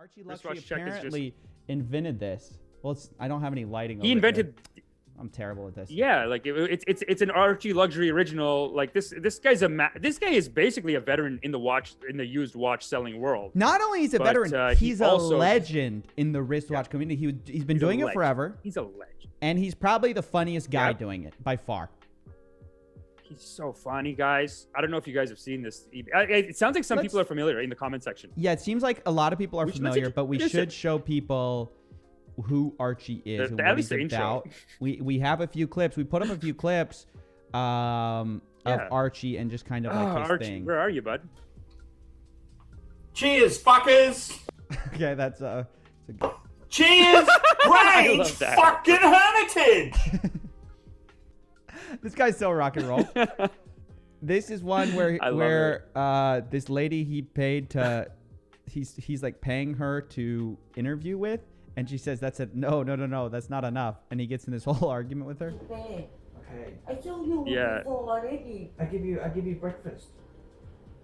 Archie Luxury apparently invented this. Well, I don't have any lighting. He invented. Here. I'm terrible at this. Yeah, like it's an Archie Luxury original. Like this guy is basically a veteran in the used watch selling world. Not only is he a veteran, he's also a legend in the wristwatch community. He's been doing it forever. He's a legend, and he's probably the funniest guy doing it by far. He's so funny, guys. I don't know if you guys have seen this. It sounds like some people are familiar in the comment section. Yeah, it seems like a lot of people are familiar, but we should show people who Archie is and what he's about. We have a few clips. We put up a few clips of Archie and just kind of like his Archie, thing. Where are you, bud? Cheers, fuckers! Okay, that's Cheers, great fucking hermitage! This guy's so rock and roll. This is one where this lady he paid to, he's like paying her to interview with, and she says no, that's not enough, and he gets in this whole argument with her. Okay. I told you before already. I give you breakfast.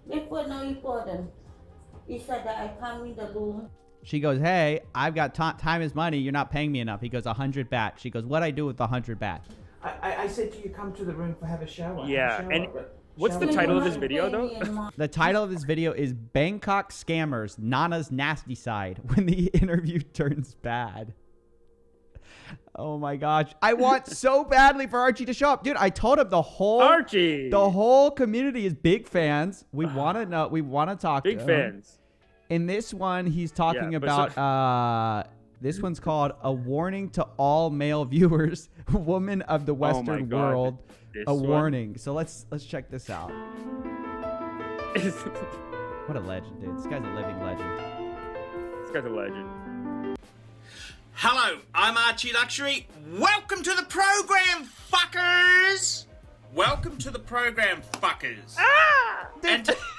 Breakfast not important. He said that I come in the room. She goes, hey, I've got time is money. You're not paying me enough. He goes, 100 baht. She goes, what'd I do with the 100 baht? I said to you, come to the room for have a shower. Yeah, and what's the title of this video, though? The title of this video is Bangkok Scammers, Nana's Nasty Side, when the interview turns bad. Oh my gosh. I want so badly for Archie to show up. Dude, I told him the whole community is big fans. We want to know. We want to talk to him. Big fans. In this one, he's talking about... this one's called A Warning to All Male Viewers, Woman of the Western World, a warning. So let's check this out. What a legend, dude. This guy's a living legend. This guy's a legend. Hello, I'm Archie Luxury. Welcome to the program, fuckers! Welcome to the program, fuckers.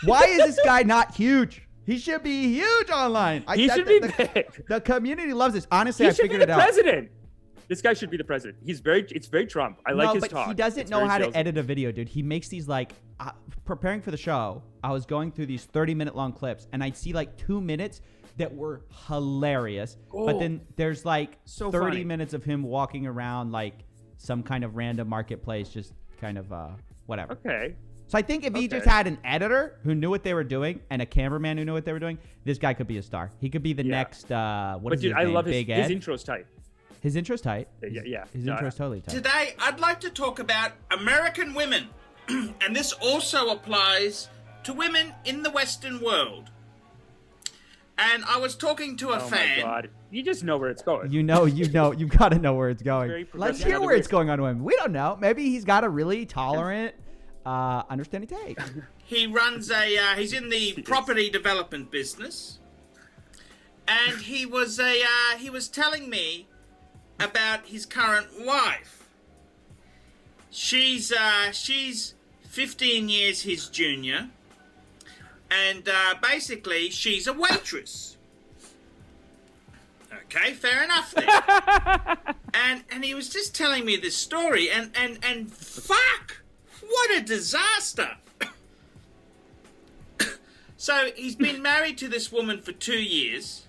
Why is this guy not huge? He should be huge online. He should be big. The community loves this. Honestly, I figured it out. He should be the president. This guy should be the president. It's very Trump. I like his talk. No, but he doesn't know how to edit a video, dude. He makes these like, preparing for the show, I was going through these 30-minute long clips, and I'd see like 2 minutes that were hilarious. But then there's like 30 minutes of him walking around like some kind of random marketplace, just kind of whatever. Okay. So I think if he just had an editor who knew what they were doing and a cameraman who knew what they were doing, this guy could be a star. He could be the next, what is his name? I love Big his Ed? intro's tight. His intro's tight? Yeah. His intro's totally tight. Today, I'd like to talk about American women. And this also applies to women in the Western world. And I was talking to a fan. Oh my God. You just know where it's going. You got to know where it's going. Let's hear where it's going on to him. We don't know. Maybe he's got a really tolerant... understanding take. He runs he's in the property development business, and he was telling me about his current wife. She's 15 years his junior, and basically she's a waitress. Okay, fair enough then. and he was just telling me this story, and fuck. What a disaster! So he's been married to this woman for 2 years,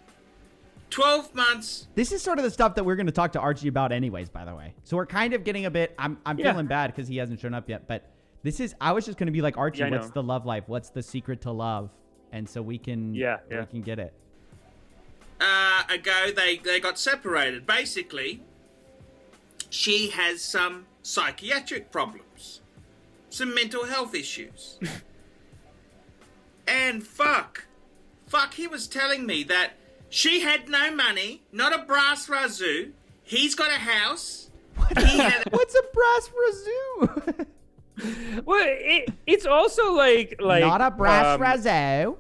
12 months. This is sort of the stuff that we're going to talk to Archie about anyways, by the way. So we're kind of getting a bit, I'm feeling bad because he hasn't shown up yet, but this is, I was just going to be like, Archie, what's the love life? What's the secret to love? And so we can, we can get it. Ago, they got separated. Basically, she has some psychiatric problems. Some mental health issues. And fuck, he was telling me that she had no money, not a brass razoo. He's got a house. What's a brass razoo? Well, it's also like not a brass razoo.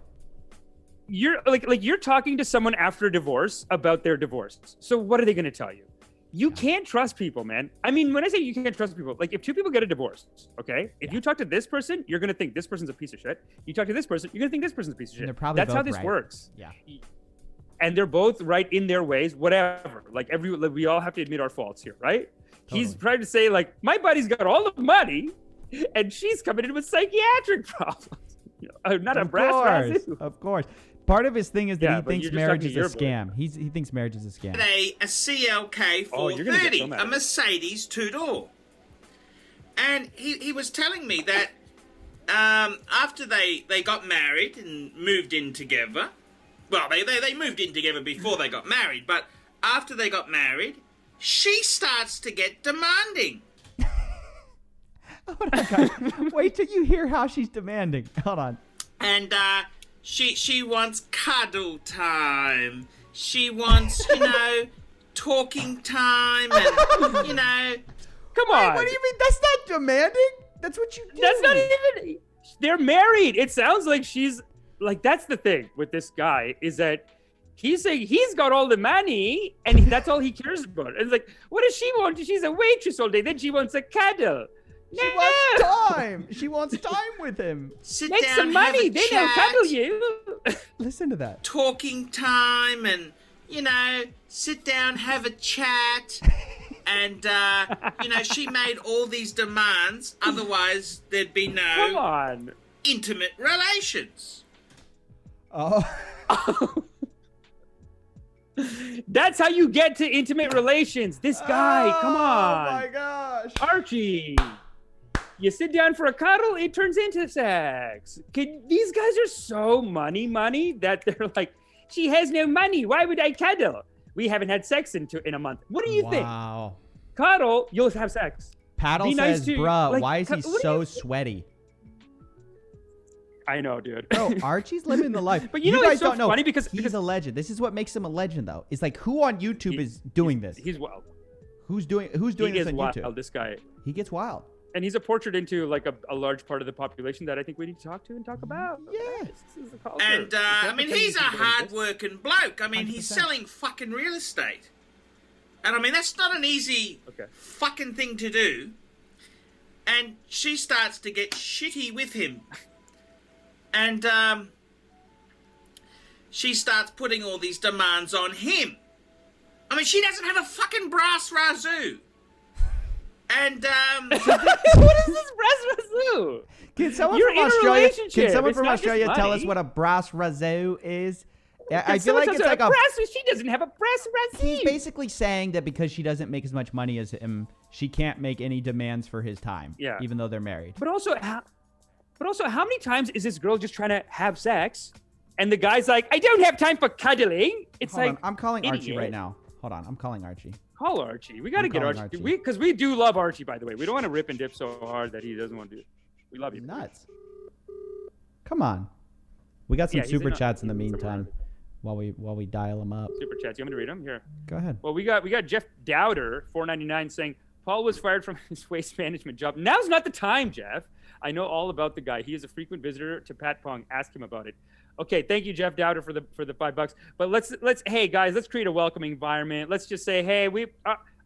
You're like you're talking to someone after a divorce about their divorce. So what are they going to tell you? You can't trust people, man. I mean, when I say you can't trust people, like if two people get a divorce, okay? If you talk to this person, you're going to think this person's a piece of shit. You talk to this person, you're going to think this person's a piece of shit. That's how this works. Yeah. And they're both right in their ways, whatever. Like we all have to admit our faults here, right? Totally. He's trying to say like, my buddy's got all the money and she's coming in with psychiatric problems. Not a brass razoo. Of course. Part of his thing is that Yeah, he but thinks you're just marriage talking is to a your scam. He thinks marriage is a scam. a CLK Oh, you're gonna get so 430, mad. a Mercedes two-door. And he was telling me that after they got married and moved in together, well, they moved in together before they got married, but after they got married, she starts to get demanding. Hold on, guys. Wait till you hear how she's demanding. Hold on. And she wants cuddle time. She wants, talking time and, Come Wait, on. what do you mean? That's not demanding. That's what you do. That's not even. They're married. It sounds like she's like. That's the thing with this guy is that he's saying he's got all the money and that's all he cares about. And it's like, what does she want? She's a waitress all day. Then she wants a cuddle. She wants time. She wants time with him. Sit Make down, some have money. a They chat, don't cuddle you. Listen to that. talking time and, sit down, have a chat. And, she made all these demands. Otherwise, there'd be Come no on. intimate relations. Oh. That's how you get to intimate relations. This guy, come on. Oh my gosh. Archie, you sit down for a cuddle, it turns into sex. These guys are so money that they're like, she has no money. Why would I cuddle? We haven't had sex in a month. What do you think? Wow. Cuddle, you'll have sex. Paddle Be nice says, to- bruh, like, why is he what do so you- sweaty? I know, dude. Bro, Archie's living the life. But you know, it's guys so don't know. funny because he's a legend. This is what makes him a legend, though. It's like, who on YouTube is doing this? He's wild. Who's doing He this is on wild, YouTube? this guy. He gets wild. And he's a portrait into like a large part of the population that I think we need to talk to and talk about. Yeah. This is a culture. And, You can't pretend he's a you don't exist. hard-working bloke. I mean, he's 100%. selling fucking real estate. And, I mean, that's not an easy Okay. fucking thing to do. And she starts to get shitty with him. And, she starts putting all these demands on him. I mean, she doesn't have a fucking brass razoo. And, What is this brass razoo? Can someone You're from in a Australia? relationship. Can someone It's from not just Australia tell us money. what a brass razoo is? I Can feel like someone it's tell like us a. brass. She doesn't have a brass razoo. He's basically saying that because she doesn't make as much money as him, she can't make any demands for his time. Yeah. Even though they're married. But also, how many times is this girl just trying to have sex, and the guy's like, "I don't have time for cuddling." It's Hold like, on, I'm calling Archie idiot. right now. Hold on, I'm calling Archie. Call Archie. We got to I'm get calling Archie. Archie. Because we do love Archie, by the way. We don't want to rip and dip so hard that he doesn't want to do it. We love you. Nuts. Come on. We got some Yeah, he's super in chats in the he's meantime while we dial them up. Super chats. You want me to read them? Here. Go ahead. Well, we got Jeff Dowder, 499, saying Paul was fired from his waste management job. Now's not the time, Jeff. I know all about the guy. He is a frequent visitor to Pat Pong. Ask him about it. Okay, thank you, Jeff Dowder, for the $5. But let's hey guys, let's create a welcoming environment. Let's just say, hey,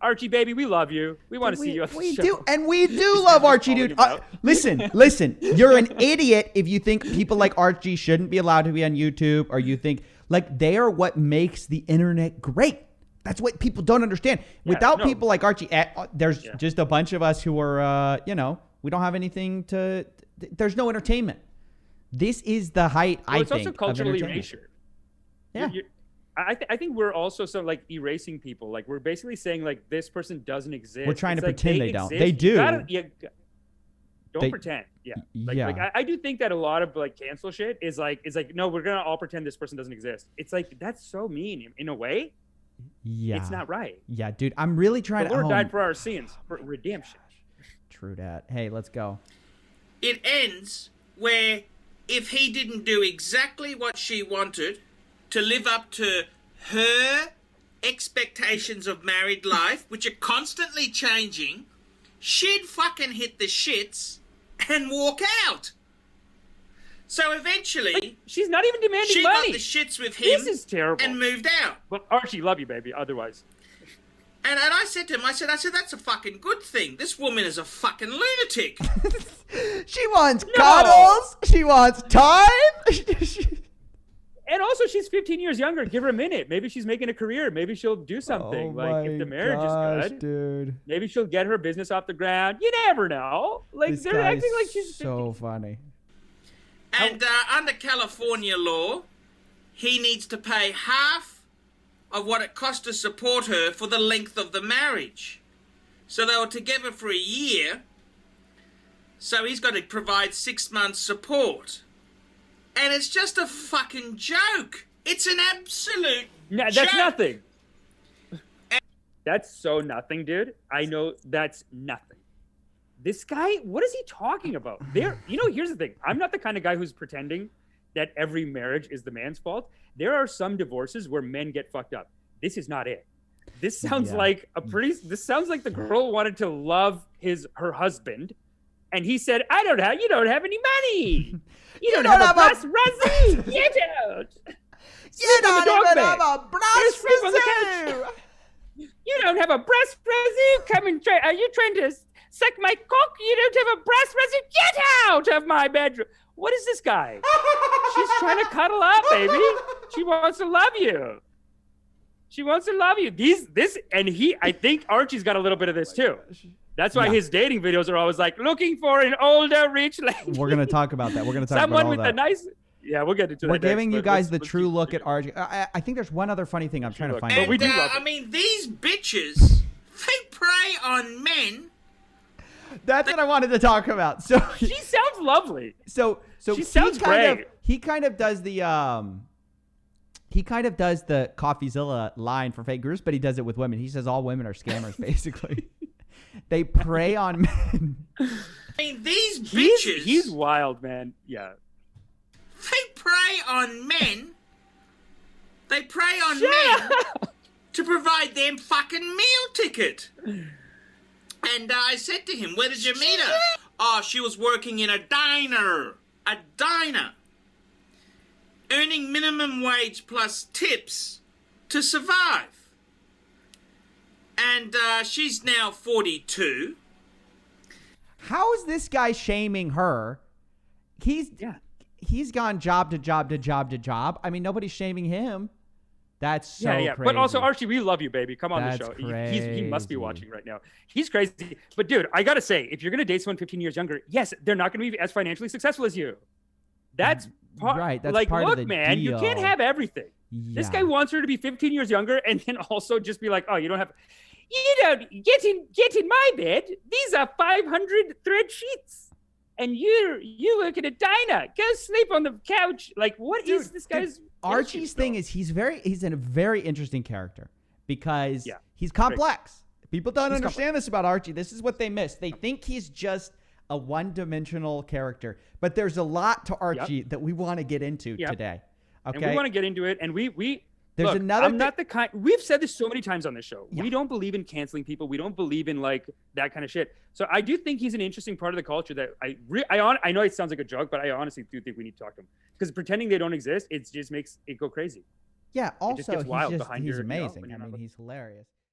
Archie baby, we love you. We want to see you on the We show. do, and we do love Archie, dude. Calling him out. Listen. You're an idiot if you think people like Archie shouldn't be allowed to be on YouTube, or you think like they are what makes the internet great. That's what people don't understand. Without no. people like Archie, there's just a bunch of us who are, we don't have anything to. There's no entertainment. This is the height, Well, I it's think, also cultural of entertainment. erasure. Yeah. I think we're also like erasing people. Like we're basically saying like this person doesn't exist. We're trying It's to like pretend they don't. exist. They You do. Don't They- pretend. Yeah. Yeah. Like I do think that a lot of like cancel shit is like no, we're gonna all pretend this person doesn't exist. It's like that's so mean in a way. Yeah. It's not right. Yeah, dude. I'm really trying The Lord to. died for our sins, for redemption. True that. Hey, let's go. it ends where if he didn't do exactly what she wanted to live up to her expectations of married life, which are constantly changing, she'd fucking hit the shits and walk out. So eventually, She's not even demanding she money. got the shits with him This is terrible. and moved out. But Archie, love you, baby. Otherwise, And I said to him, I said, that's a fucking good thing. This woman is a fucking lunatic. She wants cuddles. She wants time. and also she's 15 years younger. Give her a minute. Maybe she's making a career. Maybe she'll do something. like if the marriage is good, dude. maybe she'll get her business off the ground. You never know. Like This they're guy's acting like she's 15. so funny. And under California law, he needs to pay half of what it cost to support her for the length of the marriage. So they were together for a year, so he's got to provide 6 months support. And it's just a fucking joke. It's an absolute That's joke. nothing. That's so nothing, dude. I know that's nothing. This guy, what is he talking about? Here's the thing. I'm not the kind of guy who's pretending that every marriage is the man's fault. There are some divorces where men get fucked up. This is not it. This sounds like this sounds like the girl wanted to love her husband, and he said, you don't have any money. You don't have a breast razor. You don't. You don't even bed. have a breast Sleep on the razor. You don't have a breast razor. Are you trying to suck my cock? You don't have a breast razor. Get out of my bedroom. What is this guy? She's trying to cuddle up, baby. She wants to love you. She wants to love you. I think Archie's got a little bit of this too. That's why his dating videos are always like, looking for an older, rich lady. We're going to talk about that. We're going to talk Someone about all with that. a nice... Yeah, we'll get into that. We're giving next, you guys let's the true keep look at it. Archie. I think there's one other funny thing I'm trying to find out. And, we do love it. I mean, these bitches, they prey on men. That's what I wanted to talk about. So She sounds lovely. So She sounds great. He kind of does the Coffeezilla line for fake gurus, but he does it with women. He says all women are scammers, basically. They prey on men. I mean, these bitches, He's wild, man. Yeah. they prey on men. They prey on men to provide them fucking meal ticket. And I said to him, where did you meet her? Oh, she was working in a diner. A diner. Earning minimum wage plus tips to survive. And she's now 42. How is this guy shaming her? He's gone job to job to job to job. I mean, nobody's shaming him. That's so crazy. But also, Archie, we love you, baby. Come on That's the show. crazy. He must be watching right now. He's crazy. But dude, I gotta say, if you're gonna date someone 15 years younger, yes, they're not gonna be as financially successful as you. That's right. That's like, part look, of the man, you deal. can't have everything. This guy wants her to be 15 years younger, and then also just be like, oh, you don't get in my bed. These are 500 thread sheets. And you work at a diner. Go sleep on the couch. Like, what is this guy's... Archie's thing is he's a very interesting character because he's complex. People don't understand this about Archie. This is what they miss. They think he's just a one-dimensional character, but there's a lot to Archie that we want to get into today. Okay, and we want to get into it. And there's another. I'm not the kind. We've said this so many times on this show. Yeah. We don't believe in canceling people. We don't believe in like that kind of shit. So I do think he's an interesting part of the culture that I know it sounds like a joke, but I honestly do think we need to talk to him because pretending they don't exist, it just makes it go crazy. Yeah. Also, wild he's amazing. You know, I mean, he's hilarious.